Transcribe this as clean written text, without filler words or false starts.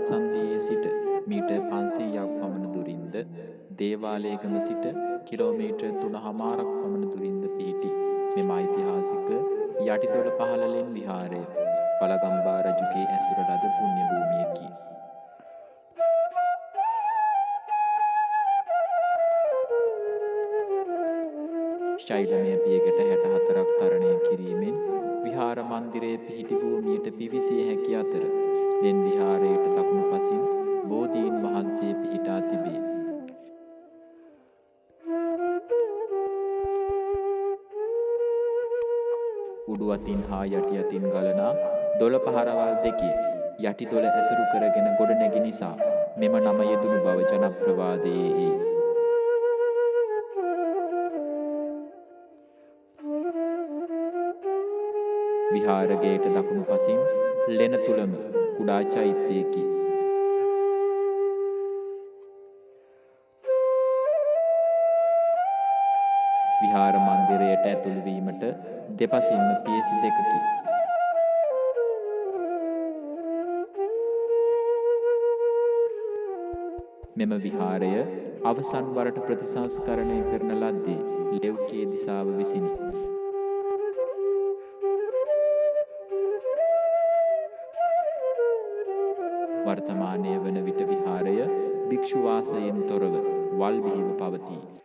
සංදියේ සිට මීටර් 500ක් පමණ දුරින්ද දේවාලයේගම සිට කිලෝමීටර් 3.5ක් පමණ දුරින්ද පිහිටි මෙම ඓතිහාසික යටිදොළපහළ ලෙන් විහාරය වළගම්බා රජුගේ ඇසුර ලද පුණ්‍ය භූමියකි. ශෛලමය පියගැට 64ක් තරණය කිරීමෙන් විහාර මන්දිරයේ පිහිටි භූමියට පිවිසිය හැකි අතර ලෙන් විහාරයට දකුණු පසින් බෝධීන් වහන්සේ පිහිටා තිබේ. උඩු අතින් හා යටි අතින් ගලනා දොළ පහරවල් දෙකේ යටි දොළ ඇසුරු කරගෙන ගොඩනැගි නිසා මෙම නම යෙදුණු බව ජනප්‍රවාදයේ විහාරගේට දකුණු පසින් ලෙන තුලම කුඩා චෛත්‍යයකි. විහාර මන්දිරයට ඇතුළු වීමට දෙපසින්ම පියසි දෙකකි. මෙම විහාරය අවසන් වරට ප්‍රතිසංස්කරණය කරන ලද්දේ ලෙව්කේ දිසාව විසිනි. වර්තමානය වන විට විහාරය භික්ෂු වාසයෙන් තොරව වල් බිහිව පවතී.